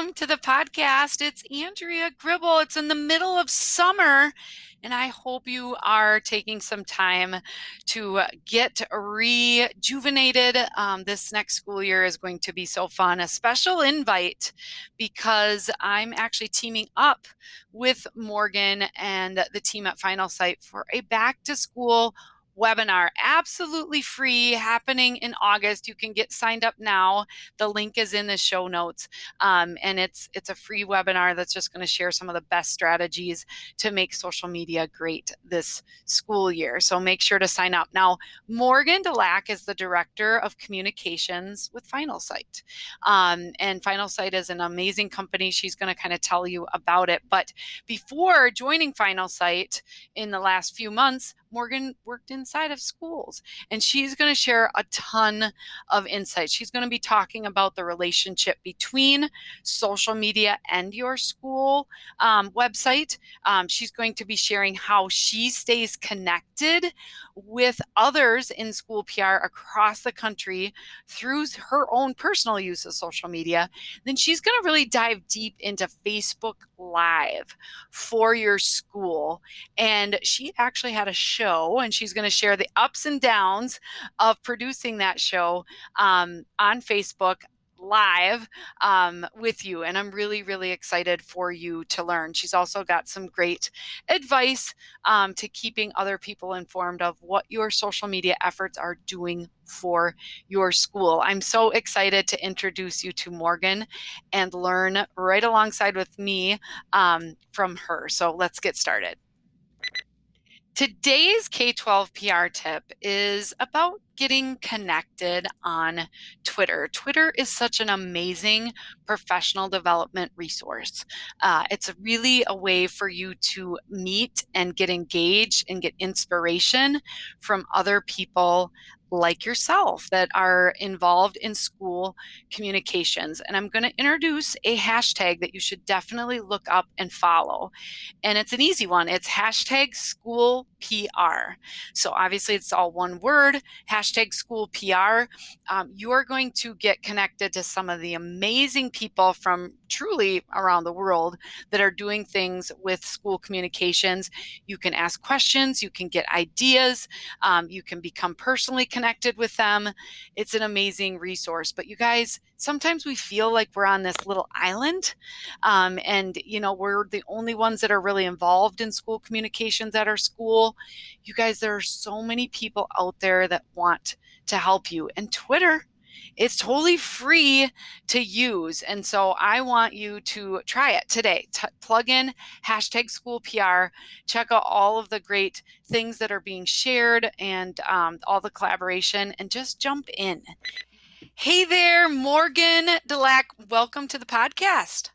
welcome to the podcast. It's Andrea Gribble. It's in the middle of summer, and I hope you are taking some time to get rejuvenated. This next school year is going to be so fun. A special invite because I'm actually teaming up with Morgan and the team at Finalsite for a back to school webinar, absolutely free, happening in August. You can get signed up now. The link is in the show notes, and it's a free webinar that's just going to share some of the best strategies to make social media great this school year. So make sure to sign up. Now, Morgan Delack is the director of communications with Finalsite, and Finalsite is an amazing company. She's going to kind of tell you about it. But before joining Finalsite in the last few months, Morgan worked inside of schools, and she's going to share a ton of insights. She's going to be talking about the relationship between social media and your school website. She's going to be sharing how she stays connected with others in school PR across the country through her own personal use of social media. Then she's going to really dive deep into Facebook Live for your school. And she actually had a show, and she's going to share the ups and downs of producing that show on Facebook Live with you. And I'm really, really excited for you to learn. She's also got some great advice to keeping other people informed of what your social media efforts are doing for your school. I'm so excited to introduce you to Morgan and learn right alongside with me from her. So let's get started. Today's K-12 PR tip is about getting connected on Twitter. Twitter is such an amazing professional development resource. It's really a way for you to meet and get engaged and get inspiration from other people like yourself that are involved in school communications. And I'm going to introduce a hashtag that you should definitely look up and follow. And it's an easy one. It's hashtag school PR. So obviously it's all one word, hashtag school PR. You are going to get connected to some of the amazing people from truly around the world that are doing things with school communications. You can ask questions, you can get ideas, you can become personally connected with them. It's an amazing resource. But you guys, sometimes we feel like we're on this little island, and we're the only ones that are really involved in school communications at our school. You guys, there are so many people out there that want to help you, and Twitter, it's totally free to use. And so I want you to try it today. Plug in hashtag school PR, check out all of the great things that are being shared and all the collaboration, and just jump in. Hey there, Morgan Delack. Welcome to the podcast.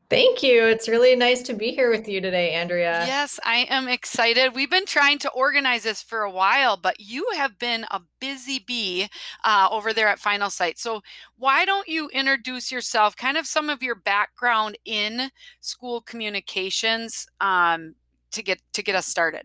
Thank you. It's really nice to be here with you today, Andrea. Yes, I am excited. We've been trying to organize this for a while, but you have been a busy bee over there at Finalsite. So why don't you introduce yourself, kind of some of your background in school communications to get us started?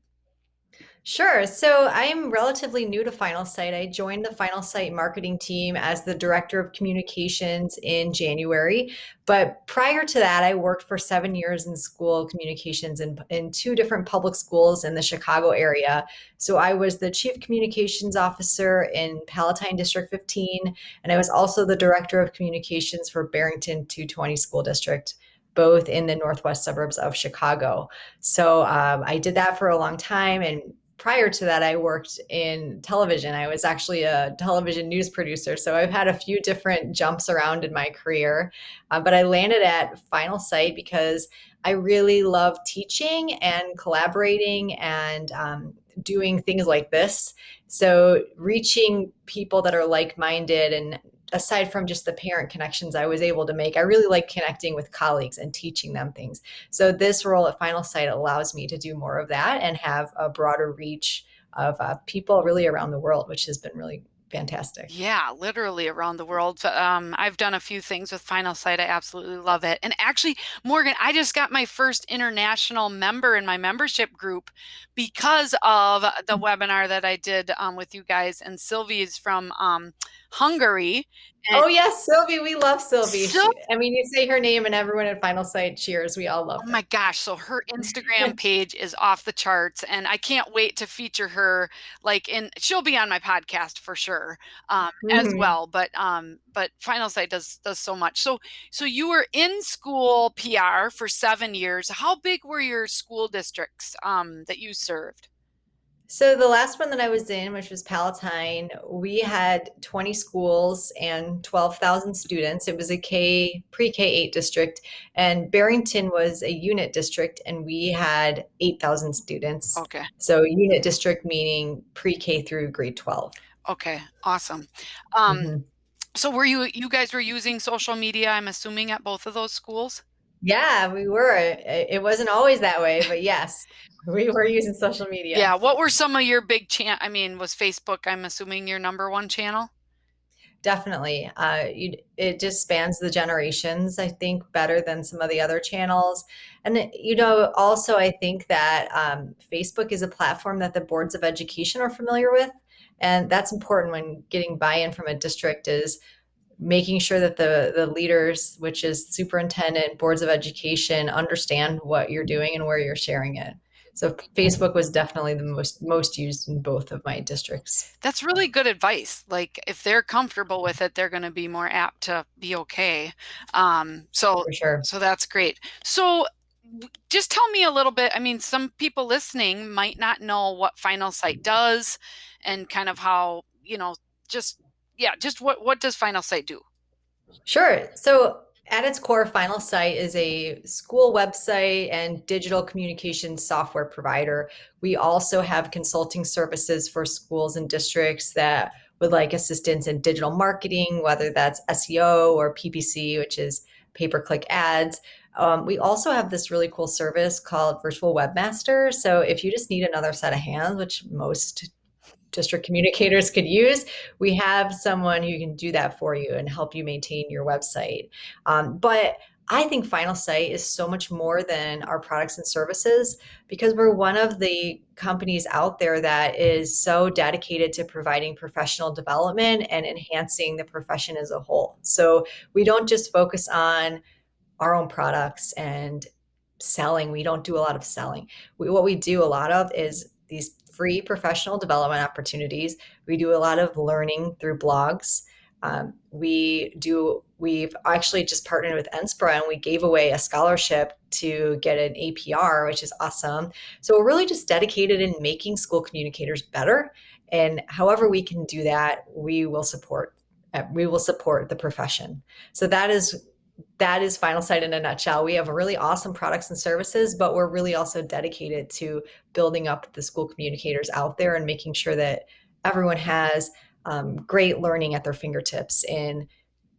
Sure. So I am relatively new to Finalsite. I joined the Finalsite marketing team as the director of communications in January. But prior to that, I worked for 7 years in school communications in two different public schools in the Chicago area. So I was the chief communications officer in Palatine District 15, and I was also the director of communications for Barrington 220 School District, both in the northwest suburbs of Chicago. So I did that for a long time. And prior to that, I worked in television. I was actually a television news producer. So I've had a few different jumps around in my career. But I landed at Finalsite because I really love teaching and collaborating and doing things like this. So reaching people that are like-minded, and aside from just the parent connections I was able to make, I really like connecting with colleagues and teaching them things. So this role at Finalsite allows me to do more of that and have a broader reach of people really around the world, which has been really fantastic. Yeah, literally around the world. I've done a few things with Finalsite. I absolutely love it. And actually, Morgan, I just got my first international member in my membership group because of the webinar that I did with you guys. And Sylvie's from Hungary. And Oh yes, Sylvie. We love Sylvie. so, I mean, you say her name and everyone at Final Site cheers. We all love oh her. my gosh, so her Instagram page is off the charts, and I can't wait to feature her. Like, in she'll be on my podcast for sure, as Mhm. well. But Final Site does so much. So you were in school PR for 7 years. How big were your school districts that you served? So the last one that I was in, which was Palatine, we had 20 schools and 12,000 students. It was a pre-K 8 district, and Barrington was a unit district, and we had 8,000 students. Okay. So unit district meaning pre-K through grade 12. Okay, awesome. Um, Mhm. so you guys were using social media, I'm assuming, at both of those schools? Yeah, we were. It wasn't always that way, but yes, we were using social media. Yeah, what were some of your big I mean, was Facebook, I'm assuming, your number one channel? Definitely. It just spans the generations, I think, better than some of the other channels. And, also, I think that Facebook is a platform that the boards of education are familiar with. And that's important when getting buy in from a district is making sure that the leaders, which is superintendent, boards of education, understand what you're doing and where you're sharing it. So Facebook was definitely the most used in both of my districts, That's really good advice. Like, if they're comfortable with it, they're going to be more apt to be okay. Um, so for sure. so that's great. So just tell me a little bit. I mean, some people listening might not know what Final Site does and kind of how, just yeah, just what does Final Site do? Sure. So, at its core, Finalsite is a school website and digital communication software provider. We also have consulting services for schools and districts that would like assistance in digital marketing, whether that's SEO or PPC, which is pay per click ads. We also have this really cool service called Virtual Webmaster. So, if you just need another set of hands, which most district communicators could use, we have someone who can do that for you and help you maintain your website. But I think Finalsite is so much more than our products and services because we're one of the companies out there that is so dedicated to providing professional development and enhancing the profession as a whole. So we don't just focus on our own products and selling. We don't do a lot of selling. What we do a lot of is these free professional development opportunities. We do a lot of learning through blogs. We've actually just partnered with NSPRA and we gave away a scholarship to get an APR, which is awesome. So we're really just dedicated in making school communicators better. And however we can do that, we will support the profession. So that is Final Sight in a nutshell. We have really awesome products and services, but we're really also dedicated to building up the school communicators out there and making sure that everyone has great learning at their fingertips in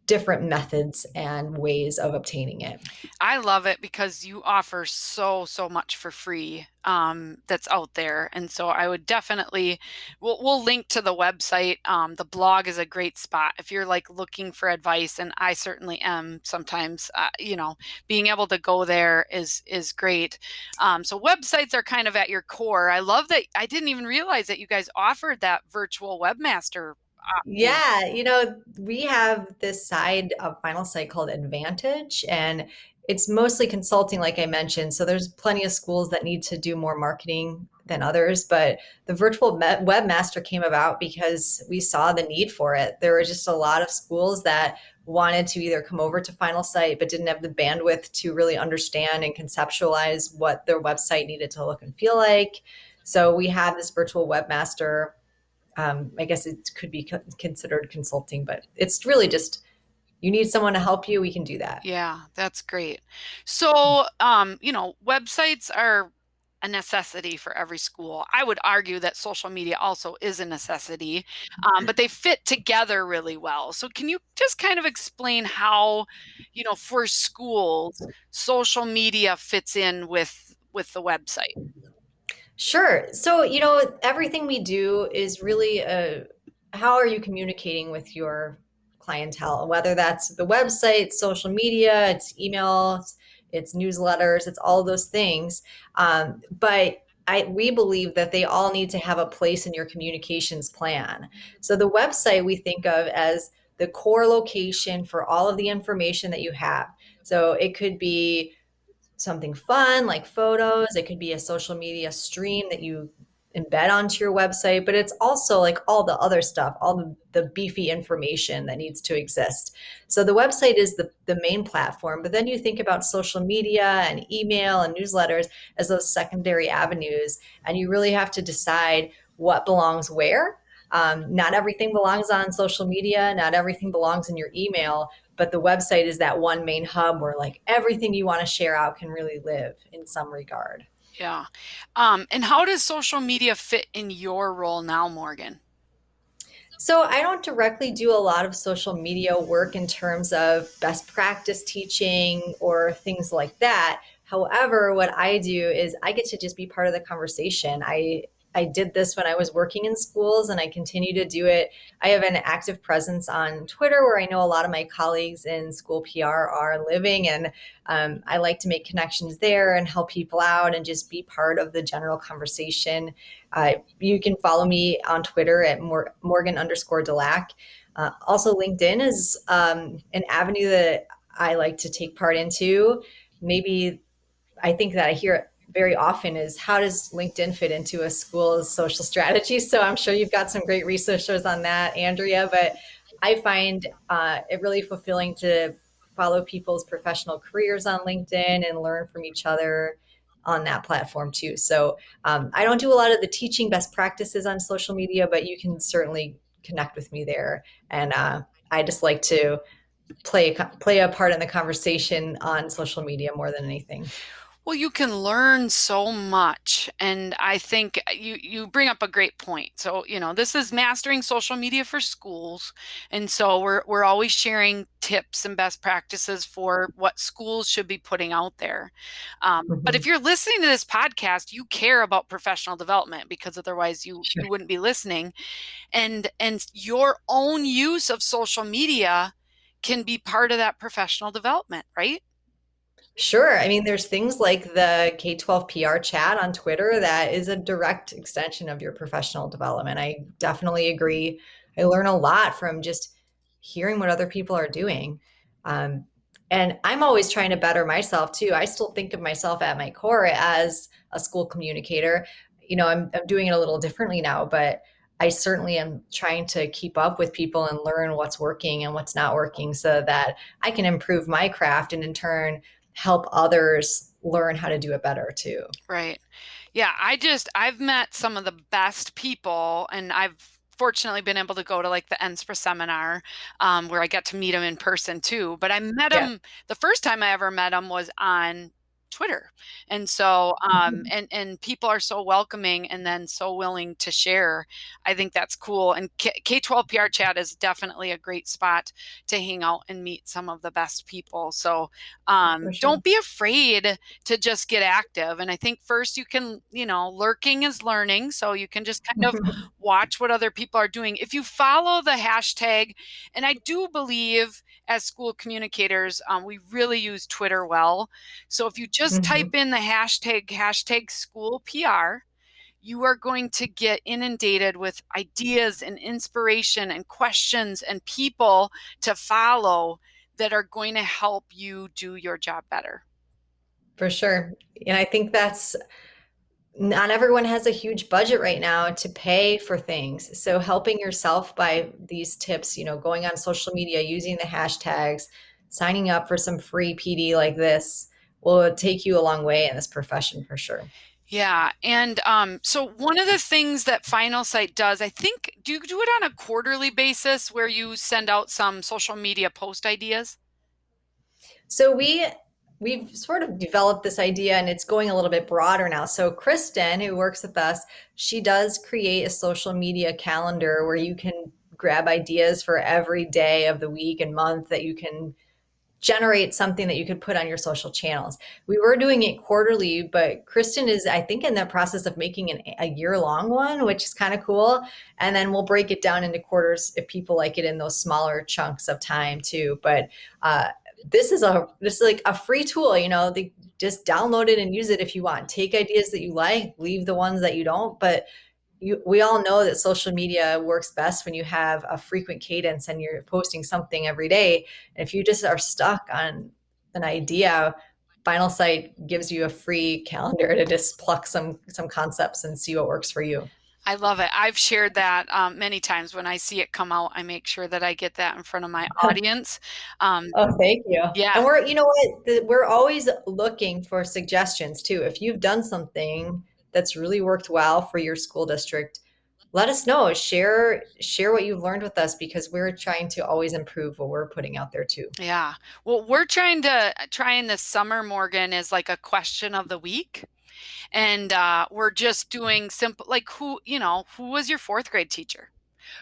different methods and ways of obtaining it. I love it because you offer so much for free, that's out there. And so I would definitely, we'll link to the website. The blog is a great spot if you're like looking for advice, and I certainly am sometimes. Being able to go there is great. So websites are kind of at your core. I love that. I didn't even realize that you guys offered that virtual webmaster option. Yeah, we have this side of Final Site called Advantage, and it's mostly consulting, like I mentioned. So there's plenty of schools that need to do more marketing than others, but the webmaster came about because we saw the need for it. There were just a lot of schools that wanted to either come over to Final Site but didn't have the bandwidth to really understand and conceptualize what their website needed to look and feel like. So we have this virtual webmaster. I guess it could be considered consulting, but it's really just you need someone to help you. We can do that. Yeah, that's great. So, websites are a necessity for every school. I would argue that social media also is a necessity, but they fit together really well. So, can you just kind of explain how, for schools, social media fits in with the website? Sure. So, everything we do is really how are you communicating with your clientele, whether that's the website, social media, it's emails, it's newsletters, it's all those things. But we believe that they all need to have a place in your communications plan. So the website we think of as the core location for all of the information that you have. So it could be something fun like photos. It could be a social media stream that you embed onto your website, but it's also like all the other stuff, all the beefy information that needs to exist. So the website is the main platform, but then you think about social media and email and newsletters as those secondary avenues, and you really have to decide what belongs where. Not everything belongs on social media, not everything belongs in your email, but the website is that one main hub where like everything you want to share out can really live in some regard. Yeah. And how does social media fit in your role now, Morgan? So I don't directly do a lot of social media work in terms of best practice teaching or things like that. However, what I do is I get to just be part of the conversation. I did this when I was working in schools and I continue to do it. I have an active presence on Twitter where I know a lot of my colleagues in school PR are living, and I like to make connections there and help people out and just be part of the general conversation. You can follow me on Twitter at Morgan underscore Delack. Also, LinkedIn is an avenue that I like to take part into. Maybe I think that I hear it very often is how does LinkedIn fit into a school's social strategy? So I'm sure you've got some great researchers on that, Andrea, but I find it really fulfilling to follow people's professional careers on LinkedIn and learn from each other on that platform too. So I don't do a lot of the teaching best practices on social media, but you can certainly connect with me there. And I just like to play a part in the conversation on social media more than anything. Well, you can learn so much, and I think you bring up a great point. So, this is mastering social media for schools, and so we're always sharing tips and best practices for what schools should be putting out there. But if Mhm. you're listening to this podcast, you care about professional development because otherwise you Sure. wouldn't be listening. And your own use of social media can be part of that professional development, right? Sure. I mean, there's things like the K-12 PR chat on Twitter that is a direct extension of your professional development. I definitely agree. I learn a lot from just hearing what other people are doing. Um, and I'm always trying to better myself too. I still think of myself at my core as a school communicator. I'm doing it a little differently now, but I certainly am trying to keep up with people and learn what's working and what's not working so that I can improve my craft and in turn help others learn how to do it better too. Right. Yeah, I've met some of the best people, and I've fortunately been able to go to like the NSPRA seminar, where I got to meet him in person too. But I met Yeah. him the first time I ever met him was on Twitter. And so Mhm. and people are so welcoming and then so willing to share. I think that's cool. And K-12 PR chat is definitely a great spot to hang out and meet some of the best people. So For sure. don't be afraid to just get active. And I think first you can, lurking is learning. So you can just kind of watch what other people are doing. If you follow the hashtag, and I do believe as school communicators, we really use Twitter well. So if you just type Mhm. in the hashtag school PR, you are going to get inundated with ideas and inspiration and questions and people to follow that are going to help you do your job better. For sure. And I think that's not everyone has a huge budget right now to pay for things. So helping yourself by these tips, going on social media, using the hashtags, signing up for some free PD like this will take you a long way in this profession for sure. Yeah. And so one of the things that Finalsite does, I think, do you do it on a quarterly basis where you send out some social media post ideas? So we've sort of developed this idea and it's going a little bit broader now. So Kristen, who works with us, she does create a social media calendar where you can grab ideas for every day of the week and month that you can generate something that you could put on your social channels. We were doing it quarterly, but Kristen is, I think, in the process of making a year-long one, which is kind of cool. And then we'll break it down into quarters if people like it in those smaller chunks of time too. But this is like a free tool, just download it and use it if you want. Take ideas that you like, leave the ones that you don't, but we all know that social media works best when you have a frequent cadence and you're posting something every day. And if you just are stuck on an idea, Finalsite gives you a free calendar to just pluck some concepts and see what works for you. I love it. I've shared that many times. When I see it come out, I make sure that I get that in front of my audience. Um, Oh, thank you. yeah, And you know what? We're always looking for suggestions too. If you've done something that's really worked well for your school district, let us know. Share what you've learned with us because we're trying to always improve what we're putting out there too. yeah. Well, we're trying this summer, Morgan, is like a question of the week. And we're just doing simple, like who was your fourth grade teacher?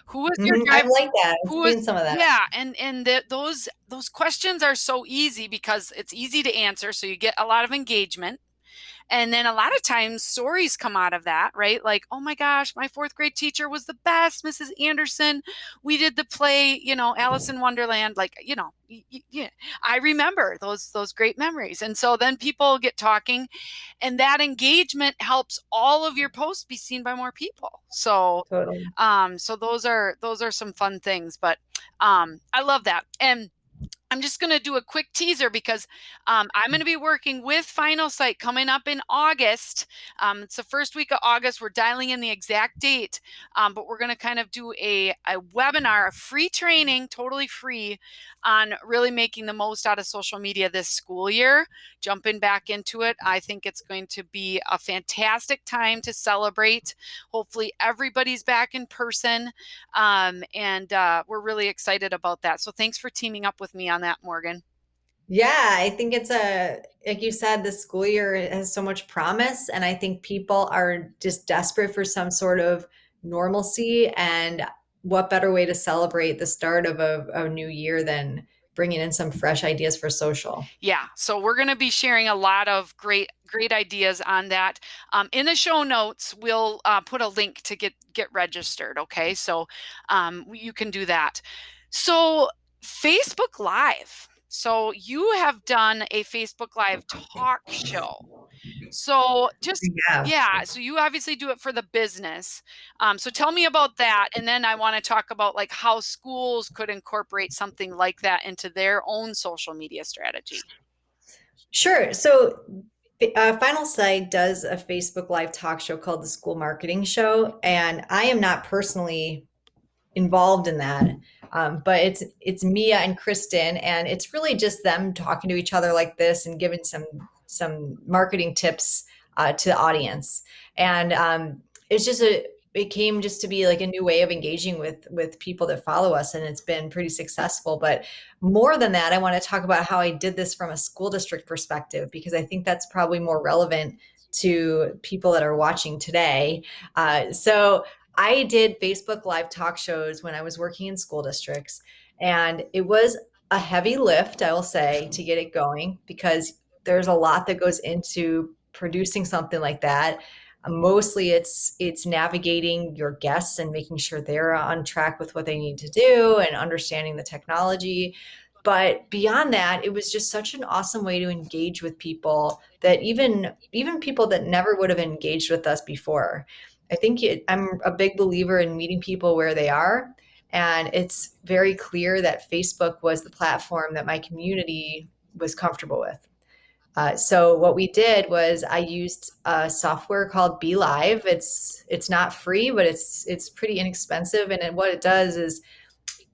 Who was your I driver? like that. I've Who was, seen some of that. yeah, and those questions are so easy because it's easy to answer, so you get a lot of engagement. And then a lot of times stories come out of that, right? Like, oh my gosh, my fourth grade teacher was the best, Mrs. Anderson. We did the play, Alice in Wonderland. Like, yeah, I remember those great memories. And so then people get talking, and that engagement helps all of your posts be seen by more people. So, Totally. so those are some fun things. But I love that. And I'm just going to do a quick teaser because I'm going to be working with Finalsite coming up in August. It's the first week of August. We're dialing in the exact date, but we're going to kind of do a webinar, a free training, totally free, on really making the most out of social media this school year. Jumping back into it, I think it's going to be a fantastic time to celebrate. Hopefully, everybody's back in person, and we're really excited about that. So thanks for teaming up with me on that, Morgan. Yeah, I think like you said, the school year has so much promise, and I think people are just desperate for some sort of normalcy. And what better way to celebrate the start of a new year than bringing in some fresh ideas for social? Yeah, so we're going to be sharing a lot of great ideas on that. In the show notes, we'll put a link to get registered. Okay, so you can do that. So Facebook Live. So you have done a Facebook Live talk show. So just Yeah. yeah, so you obviously do it for the business. So tell me about that, and then I want to talk about like how schools could incorporate something like that into their own social media strategy. Sure. So, Final Sight does a Facebook Live talk show called the School Marketing Show, and I am not personally involved in that. But it's Mia and Kristen, and it's really just them talking to each other like this and giving some marketing tips to the audience. And it's just it came just to be like a new way of engaging with people that follow us, and it's been pretty successful. But more than that, I want to talk about how I did this from a school district perspective because I think that's probably more relevant to people that are watching today. So I did Facebook Live talk shows when I was working in school districts, and it was a heavy lift, I will say, to get it going because there's a lot that goes into producing something like that. Mostly it's navigating your guests and making sure they're on track with what they need to do and understanding the technology. But beyond that, it was just such an awesome way to engage with people that even people that never would have engaged with us before. I'm a big believer in meeting people where they are. And it's very clear that Facebook was the platform that my community was comfortable with. So what we did was I used a software called Be Live. It's not free, but it's pretty inexpensive. And what it does is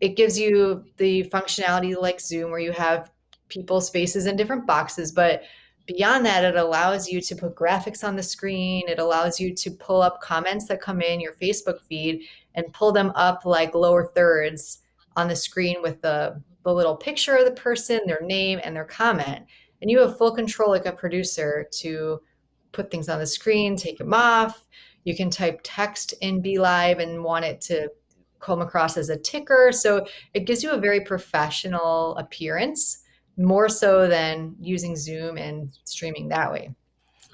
it gives you the functionality like Zoom where you have people's faces in different boxes. But beyond that, it allows you to put graphics on the screen. It allows you to pull up comments that come in your Facebook feed and pull them up like lower thirds on the screen with the little picture of the person, their name, and their comment. And you have full control like a producer to put things on the screen, take them off. You can type text in Be Live and want it to come across as a ticker. So it gives you a very professional appearance, more so than using Zoom and streaming that way.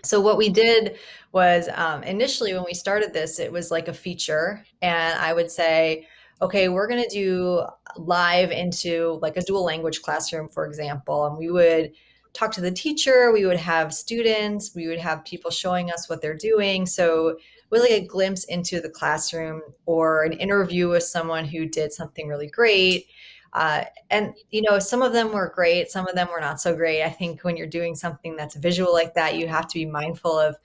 So what we did was initially when we started this, it was like a feature, and I would say, okay, we're going to do live into like a dual language classroom, for example. And we would talk to the teacher, we would have students, we would have people showing us what they're doing. So it was like a glimpse into the classroom or an interview with someone who did something really great. And, you know, some of them were great, some of them were not so great. I think when you're doing something that's visual like that, you have to be mindful of,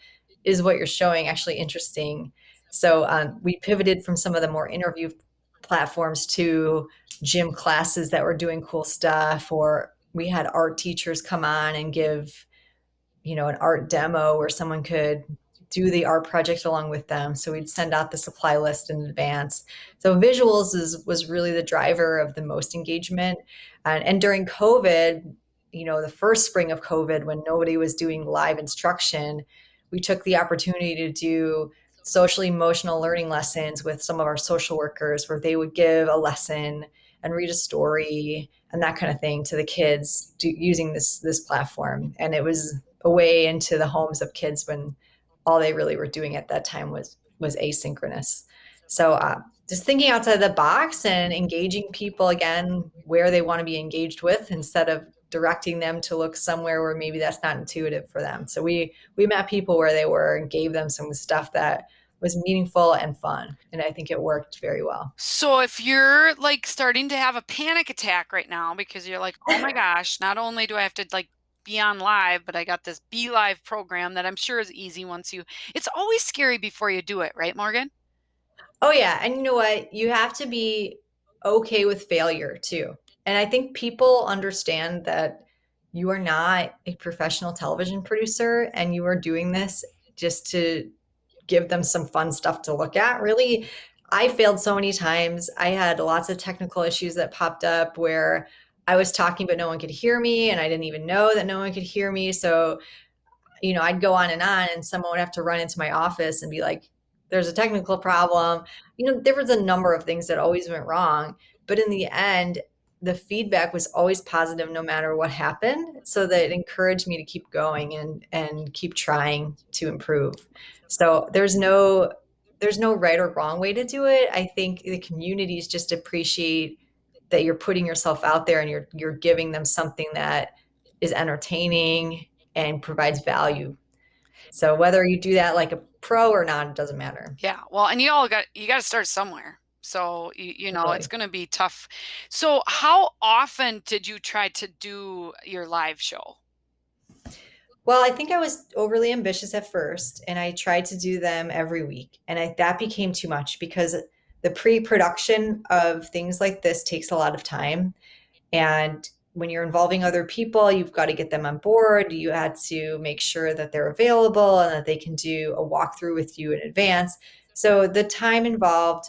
is what you're showing actually interesting? So we pivoted from some of the more interview platforms to gym classes that were doing cool stuff, or we had art teachers come on and give, you know, an art demo where someone could do the art project along with them. So we'd send out the supply list in advance. So visuals was really the driver of the most engagement. And during COVID, you know, the first spring of COVID, when nobody was doing live instruction, we took the opportunity to do social emotional learning lessons with some of our social workers where they would give a lesson and read a story and that kind of thing to the kids using this platform. And it was a way into the homes of kids when all they really were doing at that time was asynchronous. So just thinking outside the box and engaging people again where they want to be engaged with instead of directing them to look somewhere where maybe that's not intuitive for them. So we met people where they were and gave them some stuff that was meaningful and fun. And I think it worked very well. So if you're like starting to have a panic attack right now because you're like, oh my gosh, not only do I have to like be on live, but I got this Be Live program that I'm sure is easy once you, it's always scary before you do it, right, Morgan? Oh yeah, and you know what? You have to be okay with failure too. And I think people understand that you are not a professional television producer and you are doing this just to give them some fun stuff to look at. Really, I failed so many times. I had lots of technical issues that popped up where I was talking but no one could hear me and I didn't even know that no one could hear me. So you know, I'd go on and someone would have to run into my office and be like, there's a technical problem. You know, there was a number of things that always went wrong. But in the end, the feedback was always positive no matter what happened. So that it encouraged me to keep going and keep trying to improve. So there's no right or wrong way to do it. I think the communities just appreciate that you're putting yourself out there and you're giving them something that is entertaining and provides value. So whether you do that like a pro or not, it doesn't matter. Yeah. Well, and you got to start somewhere. So you know, it's Totally. going to be tough. So how often did you try to do your live show? Well, I think I was overly ambitious at first, and I tried to do them every week. And that became too much because the pre production of things like this takes a lot of time. And when you're involving other people, you've got to get them on board. You had to make sure that they're available and that they can do a walkthrough with you in advance. So the time involved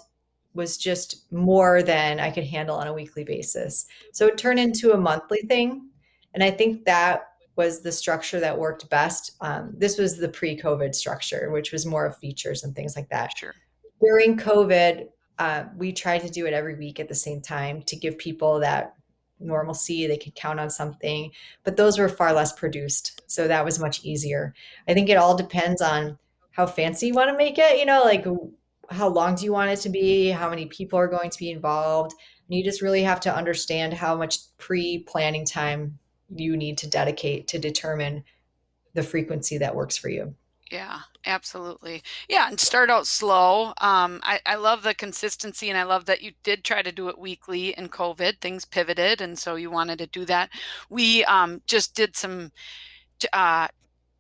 was just more than I could handle on a weekly basis. So it turned into a monthly thing. And I think that was the structure that worked best. This was the pre COVID structure, which was more of features and things like that. Sure. During COVID, we tried to do it every week at the same time to give people that normalcy. They could count on something, but those were far less produced. So that was much easier. I think it all depends on how fancy you want to make it, you know, like how long do you want it to be? How many people are going to be involved? And you just really have to understand how much pre planning time you need to dedicate to determine the frequency that works for you. Yeah, absolutely. Yeah, and start out slow. I love the consistency and I love that you did try to do it weekly in COVID. Things pivoted, and so you wanted to do that. We just did some uh,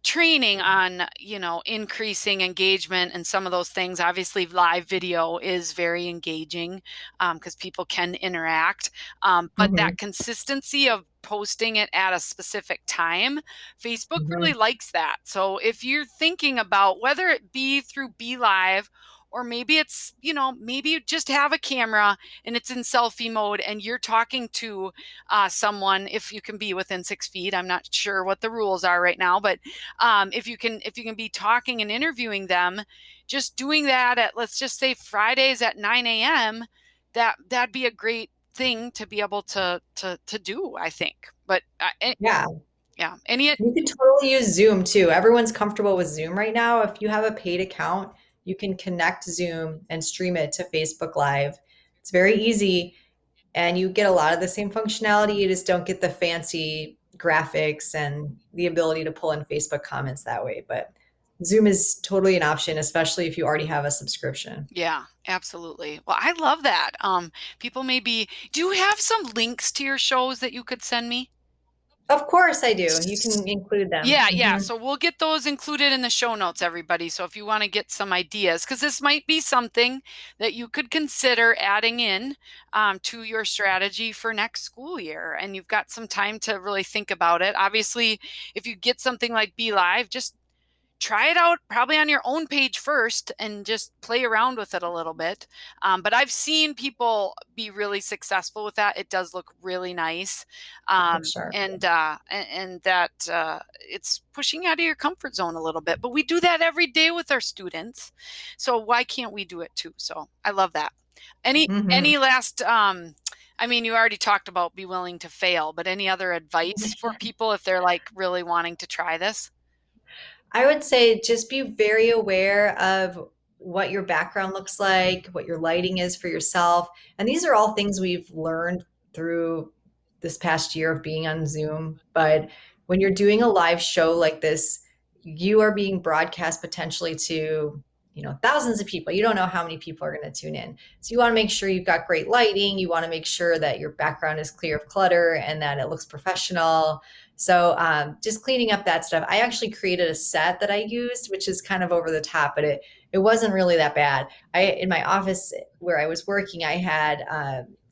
training on, you know, increasing engagement and some of those things. Obviously, live video is very engaging because people can interact. But Hmm. that consistency of posting it at a specific time, Facebook really Hmm. likes that. So if you're thinking about whether it be through Be Live or maybe it's, you know, maybe you just have a camera and it's in selfie mode and you're talking to someone, if you can be within 6 feet. I'm not sure what the rules are right now, but if you can be talking and interviewing them, just doing that at, let's just say, Fridays at 9 a.m., that'd be a great thing to be able to do, I think. But Yeah. yeah, any You could totally use Zoom too. Everyone's comfortable with Zoom right now. If you have a paid account, you can connect Zoom and stream it to Facebook Live. It's very easy, and you get a lot of the same functionality. You just don't get the fancy graphics and the ability to pull in Facebook comments that way. But Zoom is totally an option, especially if you already have a subscription. Yeah, absolutely. Well, I love that. People maybe, do you have some links to your shows that you could send me? Of course, I do. You can include them. Yeah, yeah. Mhm. So we'll get those included in the show notes, everybody. So if you want to get some ideas, because this might be something that you could consider adding in to your strategy for next school year, and you've got some time to really think about it. Obviously, if you get something like Be Live, just try it out probably on your own page first and just play around with it a little bit. But I've seen people be really successful with that. It does look really nice. Look sharp. And that it's pushing out of your comfort zone a little bit. But we do that every day with our students. So why can't we do it too? So I love that. Hmm. Any last I mean, you already talked about be willing to fail, but any other advice for people if they're like really wanting to try this? I would say just be very aware of what your background looks like, what your lighting is for yourself. And these are all things we've learned through this past year of being on Zoom. But when you're doing a live show like this, you are being broadcast potentially to, thousands of people. You don't know how many people are going to tune in. So you want to make sure you've got great lighting. You want to make sure that your background is clear of clutter and that it looks professional. So just cleaning up that stuff. I actually created a set that I used, which is kind of over the top, but it wasn't really that bad. I in my office where I was working, I had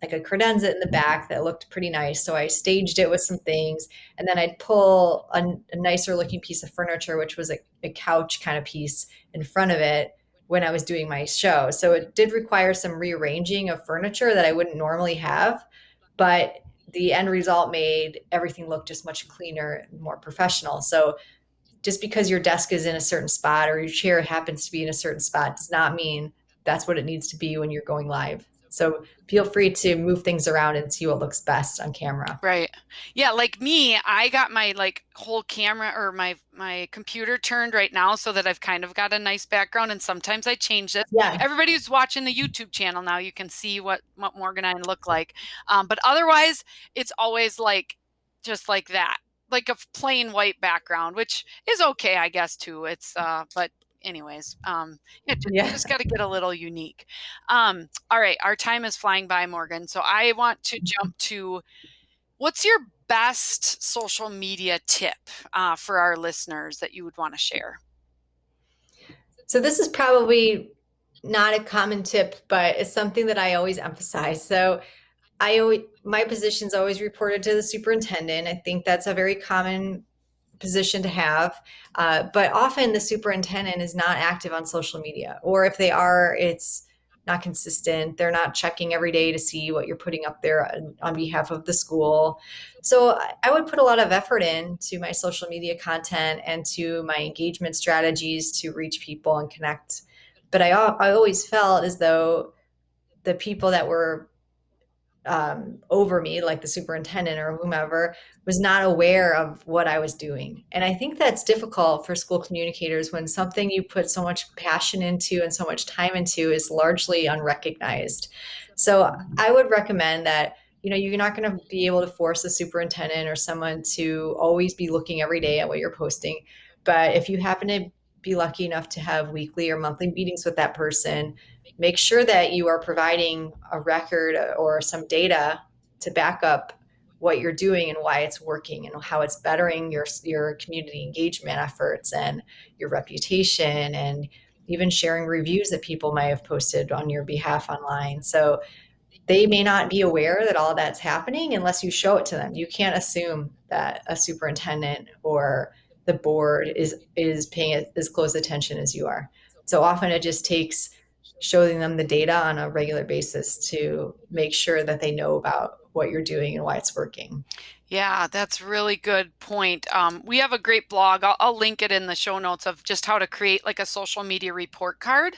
like a credenza in the back that looked pretty nice. So I staged it with some things, and then I'd pull a nicer looking piece of furniture, which was a couch kind of piece in front of it when I was doing my show. So it did require some rearranging of furniture that I wouldn't normally have, but the end result made everything look just much cleaner and more professional. So just because your desk is in a certain spot or your chair happens to be in a certain spot does not mean that's what it needs to be when you're going live. So feel free to move things around and see what looks best on camera. Right. Yeah, like me, I got my like whole camera or my computer turned right now so that I've kind of got a nice background and sometimes I change this. Yeah. Everybody who's watching the YouTube channel now, you can see what Morgan and I look like. But otherwise, it's always like just like that. Like a plain white background, which is okay, I guess too. It's but anyways, yeah, just Yeah. got to get a little unique. All right, our time is flying by, Morgan. So I want to jump to what's your best social media tip for our listeners that you would want to share? So this is probably not a common tip, but it's something that I always emphasize. So my position's always reported to the superintendent. I think that's a very common position to have. But often the superintendent is not active on social media, or if they are, it's not consistent. They're not checking every day to see what you're putting up there on behalf of the school. So I would put a lot of effort into my social media content and to my engagement strategies to reach people and connect. But I always felt as though the people that were over me, like the superintendent or whomever, was not aware of what I was doing. And I think that's difficult for school communicators when something you put so much passion into and so much time into is largely unrecognized. So I would recommend that. You're not going to be able to force a superintendent or someone to always be looking every day at what you're posting. But if you happen to be lucky enough to have weekly or monthly meetings with that person, make sure that you are providing a record or some data to back up what you're doing and why it's working and how it's bettering your community engagement efforts and your reputation, and even sharing reviews that people might have posted on your behalf online. So they may not be aware that all that's happening unless you show it to them. You can't assume that a superintendent or the board is paying as close attention as you are. So often it just takes showing them the data on a regular basis to make sure that they know about what you're doing and why it's working. Yeah, that's really good point. We have a great blog. I'll link it in the show notes of just how to create like a social media report card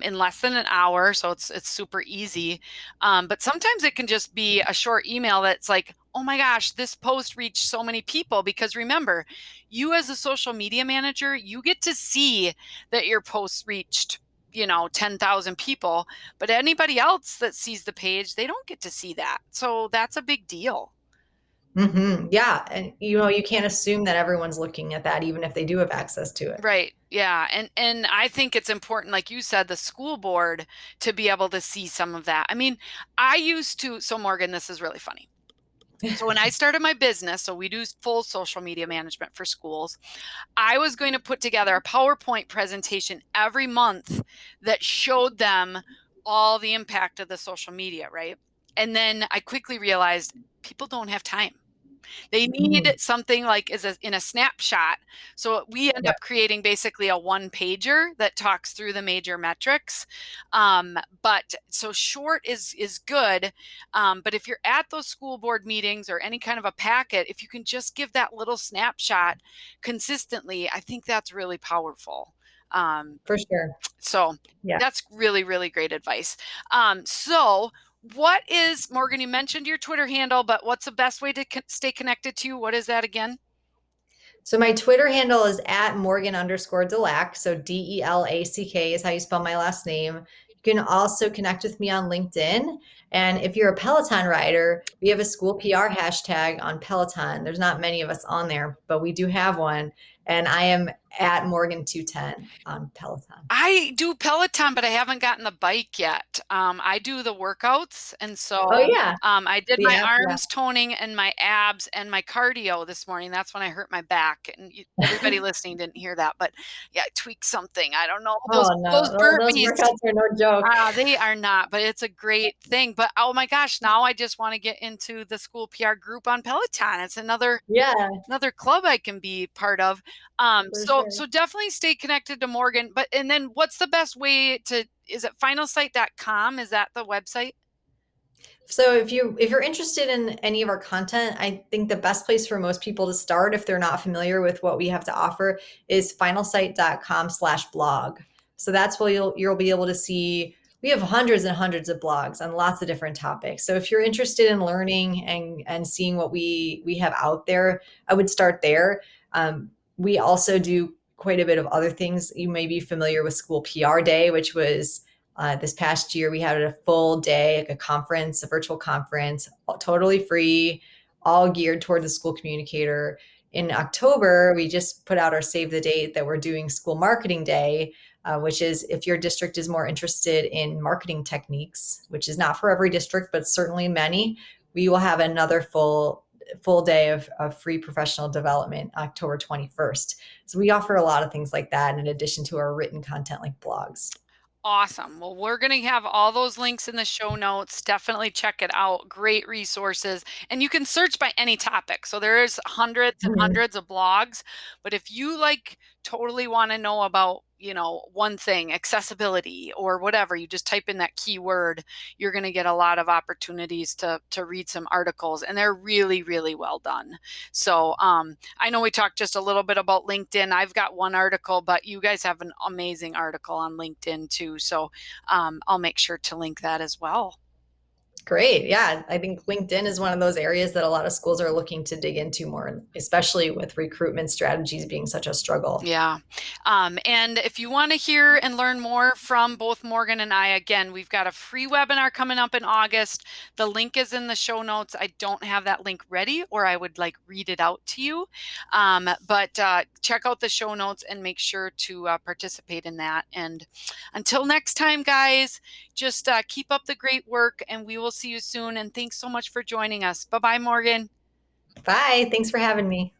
in less than an hour. So it's super easy. But sometimes it can just be a short email that's like, oh my gosh, this post reached so many people. Because remember, you as a social media manager, you get to see that your posts reached 10,000 people, but anybody else that sees the page, they don't get to see that. So that's a big deal. Yeah. And you can't assume that everyone's looking at that, even if they do have access to it. Right. Yeah. And I think it's important, like you said, the school board to be able to see some of that. I mean, I used to, so Morgan, this is really funny. So when I started my business, so we do full social media management for schools, I was going to put together a PowerPoint presentation every month that showed them all the impact of the social media, right? And then I quickly realized people don't have time. They need Mhm. something like in a snapshot. So we end Yep, up creating basically a one pager that talks through the major metrics. But so short is good. But if you're at those school board meetings or any kind of a packet, if you can just give that little snapshot consistently, I think that's really powerful. Um, for sure. so Yeah. that's really, really great advice. So what is, Morgan, you mentioned your Twitter handle, but what's the best way to stay connected to you? What is that again? So my Twitter handle is at Morgan_Delack. So Delack is how you spell my last name. You can also connect with me on LinkedIn. And if you're a Peloton rider, we have a school PR hashtag on Peloton. There's not many of us on there, but we do have one. And I am at Morgan210 on Peloton. I do Peloton, but I haven't gotten the bike yet. I do the workouts. And Oh, so yeah. I did The my app. Yeah. arms toning and my abs and my cardio this morning. That's when I hurt my back. And everybody listening didn't hear that, but yeah, I tweaked something. I don't know. Those, Oh, no. those Those burpees. workouts are no joke. They are not, but it's a great thing. But oh my gosh, now I just want to get into the school PR group on Peloton. It's Yeah, another club I can be part of. for So sure. definitely stay connected to Morgan. But and then what's the best way to, is it finalsite.com? Is that the website? So if you're interested in any of our content, I think the best place for most people to start if they're not familiar with what we have to offer is finalsite.com/blog. So that's where you'll be able to see we have hundreds and hundreds of blogs on lots of different topics. So if you're interested in learning and seeing what we have out there, I would start there. We also do quite a bit of other things. You may be familiar with School PR Day, which was this past year. We had a full day, like a conference, a virtual conference, totally free, all geared toward the school communicator. In October, we just put out our save the date that we're doing School Marketing Day, which is if your district is more interested in marketing techniques, which is not for every district, but certainly many, we will have another full day of free professional development October 21st. So we offer a lot of things like that in addition to our written content like blogs. Awesome. Well, we're going to have all those links in the show notes. Definitely check it out. Great resources. And you can search by any topic. So there's hundreds and Mhm. hundreds of blogs. But if you like totally want to know about, one thing, accessibility or whatever, you just type in that keyword, you're going to get a lot of opportunities to read some articles. And they're really, really well done. So I know we talked just a little bit about LinkedIn. I've got one article, but you guys have an amazing article on LinkedIn too. So I'll make sure to link that as well. Great. Yeah. I think LinkedIn is one of those areas that a lot of schools are looking to dig into more, especially with recruitment strategies being such a struggle. Yeah. And if you want to hear and learn more from both Morgan and I, again, we've got a free webinar coming up in August. The link is in the show notes. I don't have that link ready, or I would like read it out to you. But check out the show notes and make sure to participate in that. And until next time, guys, just keep up the great work and we will see you soon. And thanks so much for joining us. Bye bye, Morgan. Bye. Thanks for having me.